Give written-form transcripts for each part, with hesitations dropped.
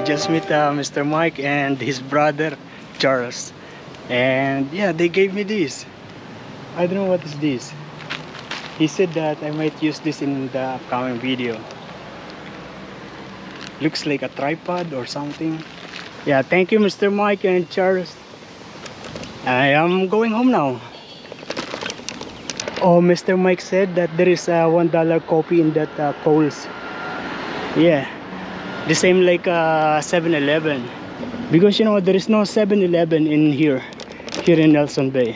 just met Mr. Mike and his brother Charles, and yeah, they gave me this. I don't know what is this. He said that I might use this in the upcoming video. Looks like a tripod or something. Yeah, thank you Mr. Mike and Charles. I am going home now. Oh, Mr. Mike said that there is a $1 coffee in that Coles. Yeah, the same like 7-Eleven. Because you know, there is no 7-Eleven in here in Nelson Bay.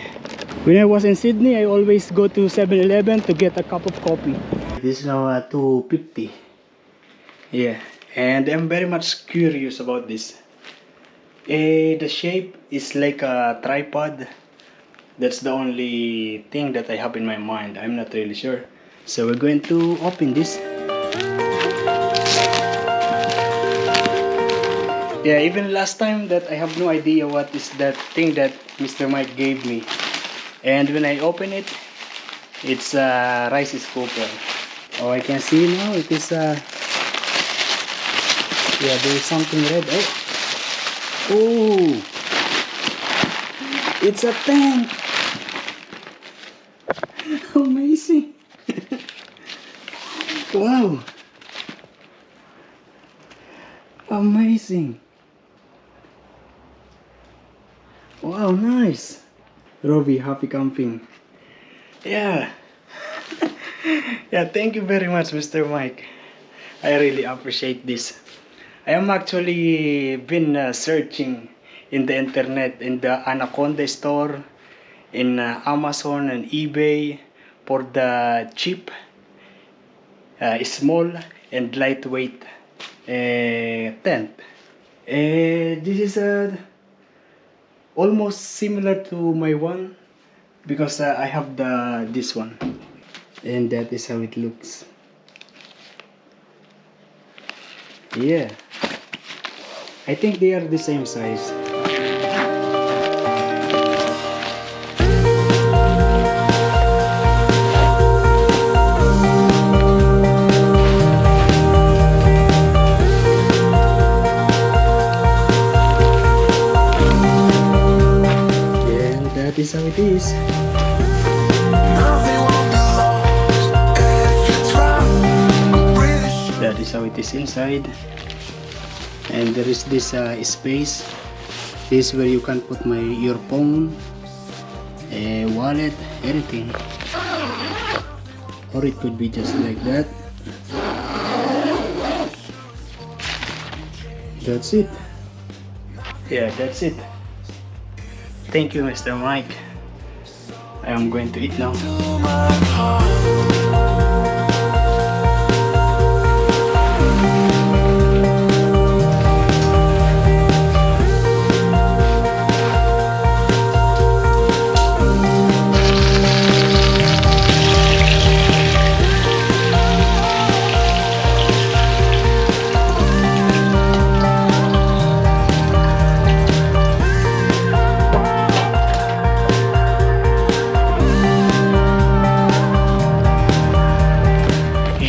When I was in Sydney, I always go to 7-Eleven to get a cup of coffee. This is now $2.50. Yeah, and I'm very much curious about this. The shape is like a tripod. That's the only thing that I have in my mind. I'm not really sure. So we're going to open this. Yeah, even last time that I have no idea what is that thing that Mr. Mike gave me. And when I open it, it's a rice cooker. Oh, I can see now it is yeah, there is something red. Oh, it's a tank. Amazing. Wow, amazing. Wow, nice. Robbie, happy camping. Yeah. Yeah, thank you very much Mr. Mike. I really appreciate this. I am actually been searching in the internet, in the Anaconda store, in Amazon and eBay for the cheap, small and lightweight tent. This is almost similar to my one because I have this one, and that is how it looks. Yeah, I think they are the same size. That is how it is. That is how it is inside. And there is this space. This is where you can put your phone, a wallet, anything. Or it could be just like that. That's it. Yeah, that's it. Thank you Mr. Mike. I am going to eat now.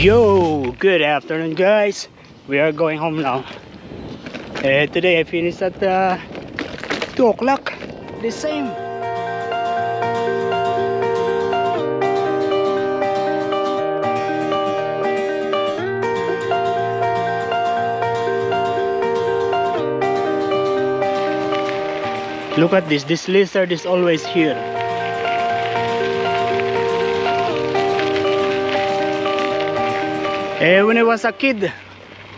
Yo, good afternoon guys. We are going home now. Today I finished at 2 o'clock. The same. Look at this. This lizard is always here. When I was a kid,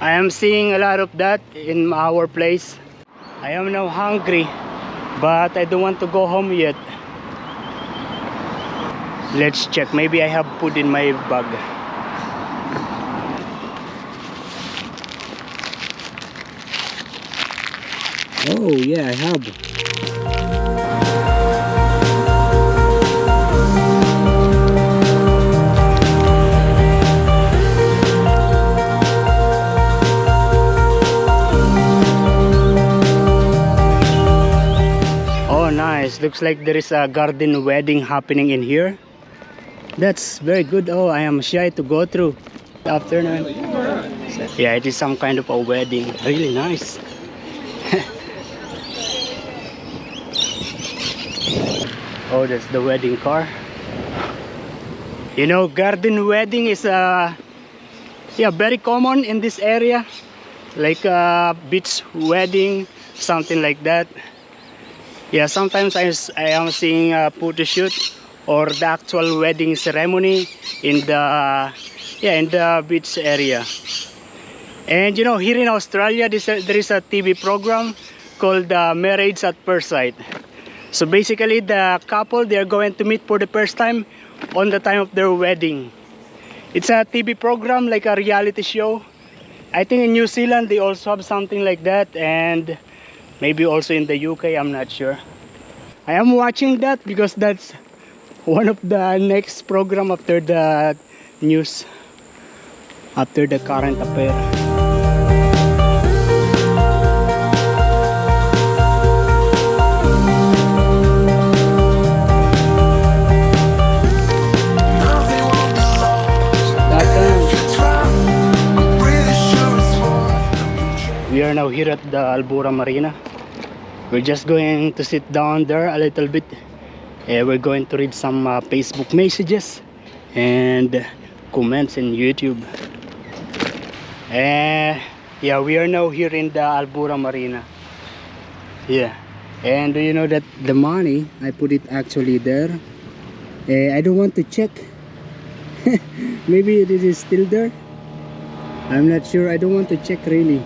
I am seeing a lot of that in our place. I am now hungry, but I don't want to go home yet. Let's check. Maybe I have food in my bag. Oh yeah, I have. Nice. Looks like there is a garden wedding happening in here. That's very good. Oh, I am shy to go through. Afternoon. Yeah, it is some kind of a wedding. Really nice. Oh, that's the wedding car. You know, garden wedding is yeah, very common in this area, like beach wedding, something like that. Yeah, sometimes I am seeing a photo shoot or the actual wedding ceremony in the in the beach area. And you know, here in Australia, there is a TV program called Marriage at First Sight. So basically, the couple, they are going to meet for the first time on the time of their wedding. It's a TV program, like a reality show. I think in New Zealand they also have something like that, and maybe also in the UK, I'm not sure. I am watching that because that's one of the next program after the news, after the current affair. We are now here at the Albura Marina. We're just going to sit down there a little bit. We're going to read some Facebook messages and comments in YouTube. Yeah, we are now here in the Albura Marina. Yeah, and do you know that the money, I put it actually there. I don't want to check. Maybe it is still there. I'm not sure. I don't want to check really.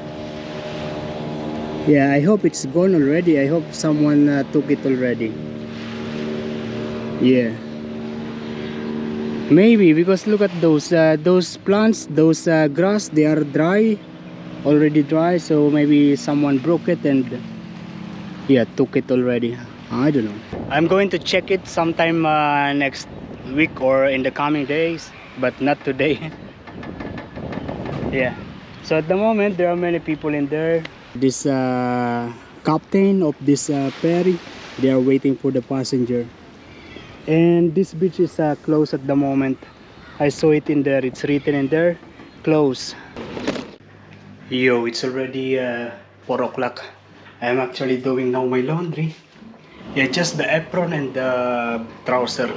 Yeah, I hope it's gone already. I hope someone took it already. Yeah, maybe, because look at those plants, those grass, they are dry, already dry. So maybe someone broke it and yeah, took it already. I don't know. I'm going to check it sometime next week or in the coming days, but not today. Yeah, so at the moment there are many people in there. This captain of this ferry, they are waiting for the passenger, and this beach is closed at the moment. I saw it in there, it's written in there, close. Yo, it's already 4 o'clock. I'm actually doing now my laundry. Yeah, just the apron and the trouser,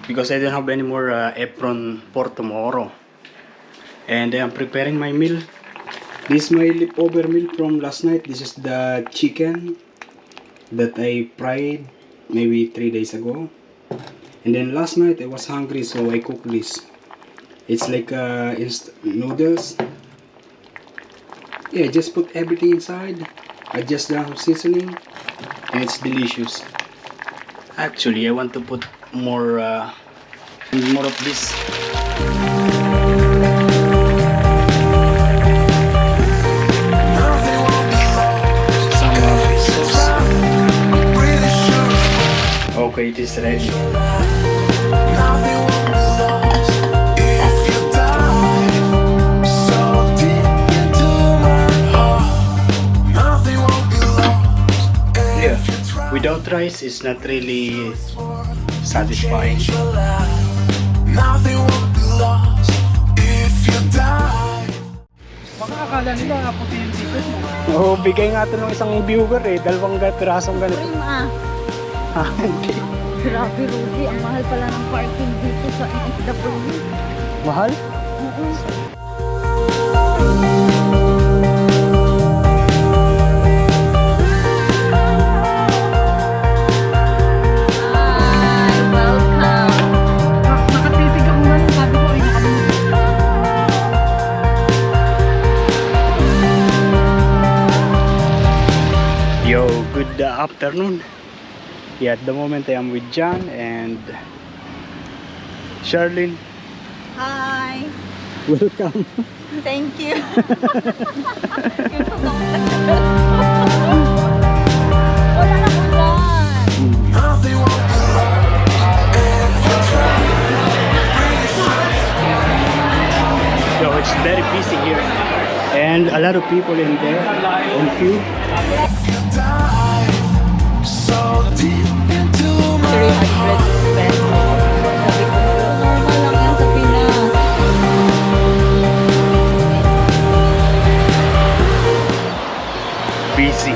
because I don't have any more apron for tomorrow. And I'm preparing my meal. This is my leftover meal from last night. This is the chicken that I fried maybe 3 days ago. And then last night I was hungry, so I cooked this. It's like noodles. Yeah, just put everything inside. Adjust the seasoning, and it's delicious. Actually, I want to put more of this. Okay, it is ready. Yeah, without rice it's not really satisfying. Baka akala nila puti yung ticket mo. Oo, bigay nga ito ng isang viewer eh, 2 pirasong ganito. Uy, ma. Hindi. Grabe, Rudy. Ang mahal pala ng parking dito sa EFW. Mahal? Hi, welcome. Nakatitig ako nga, sabi ko, Yo, good afternoon. Yeah, at the moment I am with John and Charlene. Hi. Welcome. Thank you. Wala na ulan. So it's very busy here and a lot of people in there on queue. 300 pesos. Sabi ko, normal lang yan sa Pinas. Busy.